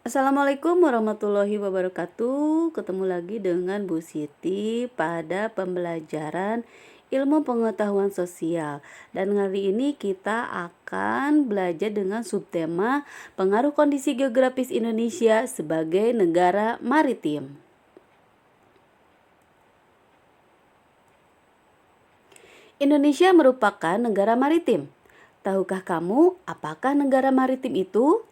Assalamualaikum warahmatullahi wabarakatuh. Ketemu lagi dengan Bu Siti pada pembelajaran ilmu pengetahuan sosial. Dan hari ini kita akan belajar dengan subtema pengaruh kondisi geografis Indonesia sebagai negara maritim. Indonesia merupakan negara maritim. Tahukah kamu apakah negara maritim itu?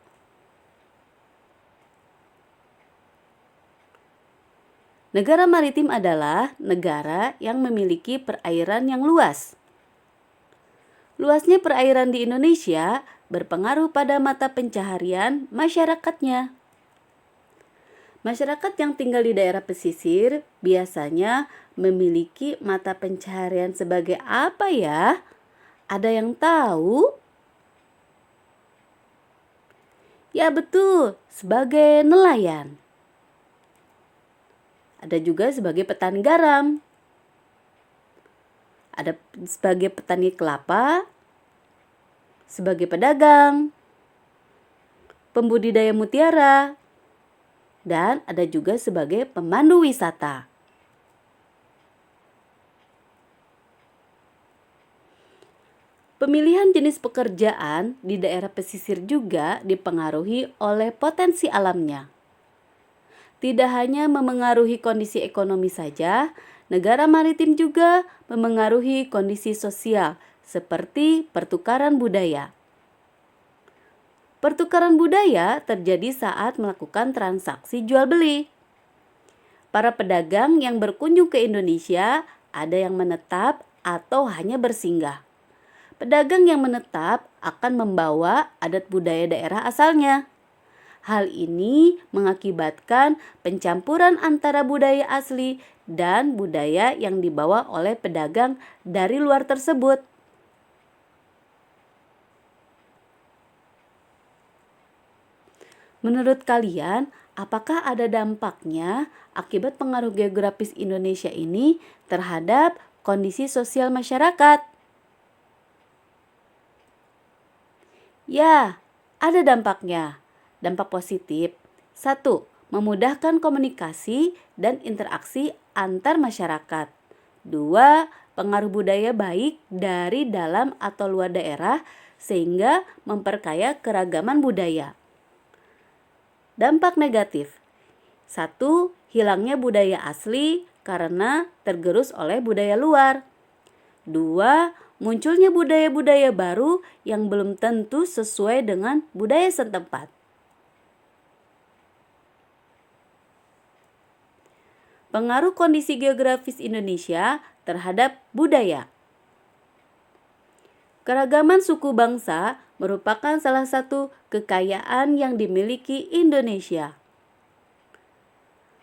Negara maritim adalah negara yang memiliki perairan yang luas. Luasnya perairan di Indonesia berpengaruh pada mata pencaharian masyarakatnya. Masyarakat yang tinggal di daerah pesisir biasanya memiliki mata pencaharian sebagai apa ya? Ada yang tahu? Ya betul, sebagai nelayan. Ada juga sebagai petani garam. Ada sebagai petani kelapa, sebagai pedagang, pembudidaya mutiara, dan ada juga sebagai pemandu wisata. Pemilihan jenis pekerjaan di daerah pesisir juga dipengaruhi oleh potensi alamnya. Tidak hanya memengaruhi kondisi ekonomi saja, negara maritim juga memengaruhi kondisi sosial seperti pertukaran budaya. Pertukaran budaya terjadi saat melakukan transaksi jual beli. Para pedagang yang berkunjung ke Indonesia ada yang menetap atau hanya bersinggah. Pedagang yang menetap akan membawa adat budaya daerah asalnya. Hal ini mengakibatkan pencampuran antara budaya asli dan budaya yang dibawa oleh pedagang dari luar tersebut. Menurut kalian, apakah ada dampaknya akibat pengaruh geografis Indonesia ini terhadap kondisi sosial masyarakat? Ya, ada dampaknya. Dampak positif. 1. Memudahkan komunikasi dan interaksi antar masyarakat. 2. Pengaruh budaya baik dari dalam atau luar daerah sehingga memperkaya keragaman budaya. Dampak negatif. 1. Hilangnya budaya asli karena tergerus oleh budaya luar. 2. Munculnya budaya-budaya baru yang belum tentu sesuai dengan budaya setempat. Pengaruh kondisi geografis Indonesia terhadap budaya. Keragaman suku bangsa merupakan salah satu kekayaan yang dimiliki Indonesia.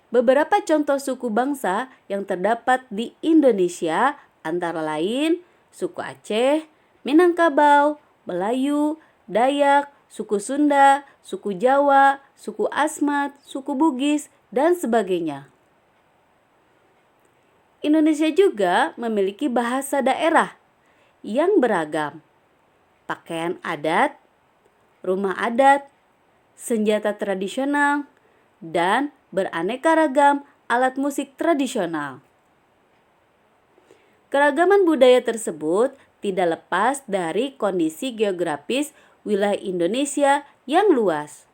Beberapa contoh suku bangsa yang terdapat di Indonesia antara lain suku Aceh, Minangkabau, Melayu, Dayak, suku Sunda, suku Jawa, suku Asmat, suku Bugis, dan sebagainya. Indonesia juga memiliki bahasa daerah yang beragam, pakaian adat, rumah adat, senjata tradisional, dan beraneka ragam alat musik tradisional. Keragaman budaya tersebut tidak lepas dari kondisi geografis wilayah Indonesia yang luas.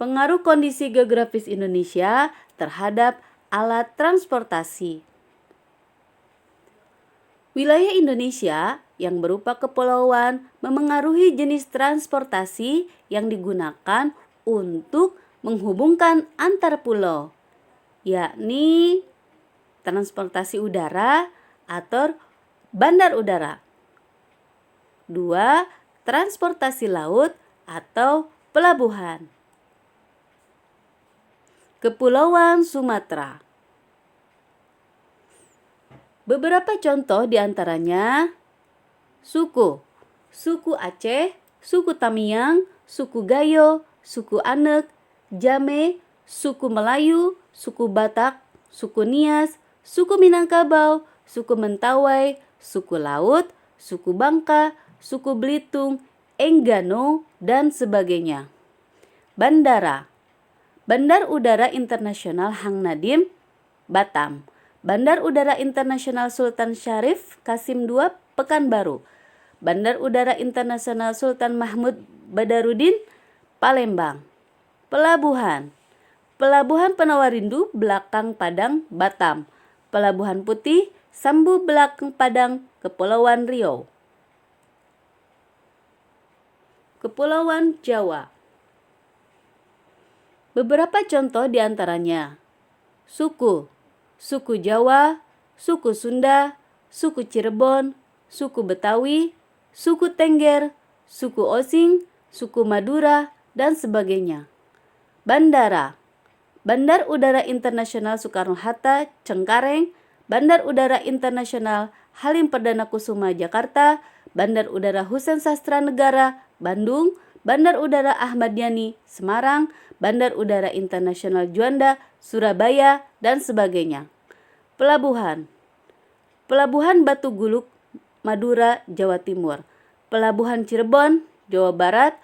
Pengaruh kondisi geografis Indonesia terhadap alat transportasi. Wilayah Indonesia yang berupa kepulauan memengaruhi jenis transportasi yang digunakan untuk menghubungkan antar pulau, yakni transportasi udara atau bandar udara. 2. Transportasi laut atau pelabuhan. Kepulauan Sumatera. Beberapa contoh diantaranya suku Aceh, suku Tamiang, suku Gayo, suku Anek, Jame, suku Melayu, suku Batak, suku Nias, suku Minangkabau, suku Mentawai, suku Laut, suku Bangka, suku Belitung, Enggano, dan sebagainya. Bandara. Bandar Udara Internasional Hang Nadiem, Batam. Bandar Udara Internasional Sultan Syarif Kasim II, Pekanbaru. Bandar Udara Internasional Sultan Mahmud Badarudin, Palembang. Pelabuhan. Pelabuhan Penawarindu Belakang Padang, Batam. Pelabuhan Putih Sambu Belakang Padang, Kepulauan Riau. Kepulauan Jawa. Beberapa contoh diantaranya: suku, suku Jawa, suku Sunda, suku Cirebon, suku Betawi, suku Tengger, suku Osing, suku Madura, dan sebagainya. Bandara. Bandar Udara Internasional Soekarno-Hatta, Cengkareng. Bandar Udara Internasional Halim Perdana Kusuma, Jakarta. Bandar Udara Husein Sastra Negara, Bandung. Bandar Udara Ahmad Yani, Semarang. Bandar Udara Internasional Juanda, Surabaya, dan sebagainya. Pelabuhan. Pelabuhan Batu Guluk, Madura, Jawa Timur. Pelabuhan Cirebon, Jawa Barat.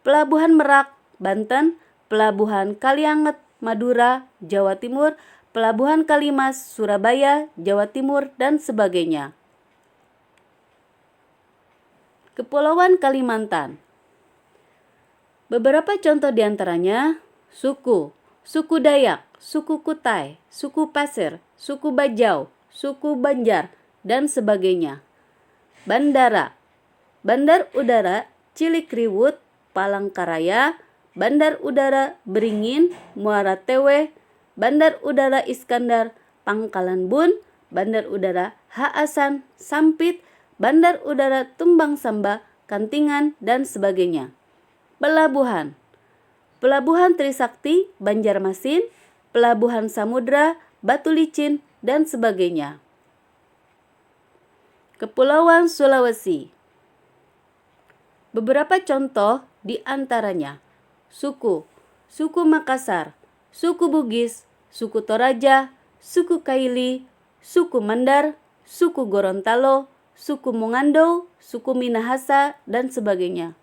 Pelabuhan Merak, Banten. Pelabuhan Kalianget, Madura, Jawa Timur. Pelabuhan Kalimas, Surabaya, Jawa Timur, dan sebagainya. Kepulauan Kalimantan. Beberapa contoh diantaranya: suku, suku Dayak, suku Kutai, suku Pasir, suku Bajau, suku Banjar, dan sebagainya. Bandara. Bandar Udara Cilikriwut, Palangkaraya. Bandar Udara Beringin, Muara Tewe. Bandar Udara Iskandar, Pangkalan Bun. Bandar Udara Haasan, Sampit. Bandar Udara Tumbang Samba, Kantingan, dan sebagainya. Pelabuhan. Pelabuhan Trisakti, Banjarmasin. Pelabuhan Samudra, Batu Licin, dan sebagainya. Kepulauan Sulawesi. Beberapa contoh diantaranya: suku, suku Makassar, suku Bugis, suku Toraja, suku Kaili, suku Mandar, suku Gorontalo, suku Mongando, suku Minahasa, dan sebagainya.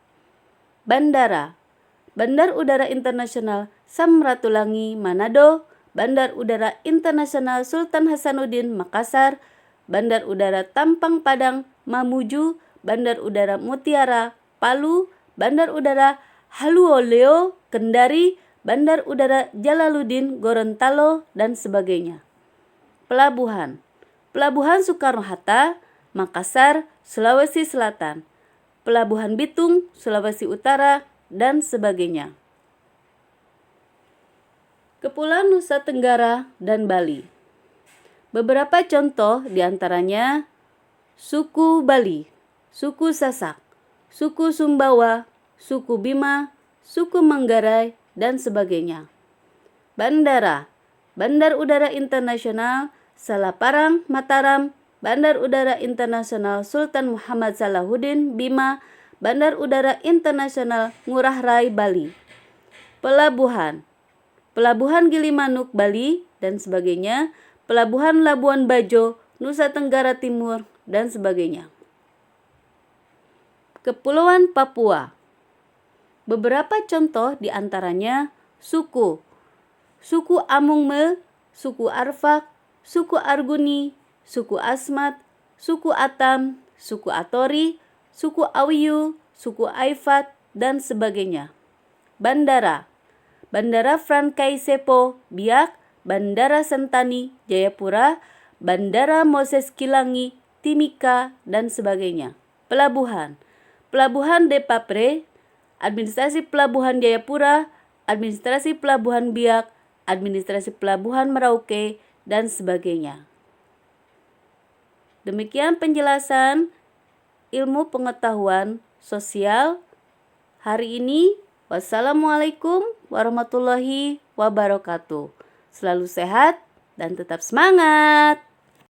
Bandara. Bandar Udara Internasional Samratulangi, Manado. Bandar Udara Internasional Sultan Hasanuddin, Makassar. Bandar Udara Tampang Padang, Mamuju. Bandar Udara Mutiara, Palu. Bandar Udara Haluoleo, Kendari. Bandar Udara Jalaluddin, Gorontalo, dan sebagainya. Pelabuhan. Pelabuhan Soekarno-Hatta, Makassar, Sulawesi Selatan. Pelabuhan Bitung, Sulawesi Utara, dan sebagainya. Kepulauan Nusa Tenggara dan Bali. Beberapa contoh diantaranya: suku Bali, suku Sasak, suku Sumbawa, suku Bima, suku Manggarai, dan sebagainya. Bandara. Bandar Udara Internasional Salaparang, Mataram. Bandar Udara Internasional Sultan Muhammad Salahuddin, Bima. Bandar Udara Internasional Ngurah Rai, Bali. Pelabuhan. Pelabuhan Gilimanuk, Bali, dan sebagainya. Pelabuhan Labuan Bajo, Nusa Tenggara Timur, dan sebagainya. Kepulauan Papua. Beberapa contoh diantaranya: suku, suku Amungme, suku Arfak, suku Arguni, suku Asmat, suku Atam, suku Atori, suku Awiyu, suku Aifat, dan sebagainya. Bandara. Bandara Frankaisepo, Biak. Bandara Sentani, Jayapura. Bandara Moses Kilangi, Timika, dan sebagainya. Pelabuhan. Pelabuhan Depapre, Administrasi Pelabuhan Jayapura, Administrasi Pelabuhan Biak, Administrasi Pelabuhan Merauke, dan sebagainya. Demikian penjelasan ilmu pengetahuan sosial hari ini. Wassalamualaikum warahmatullahi wabarakatuh. Selalu sehat dan tetap semangat.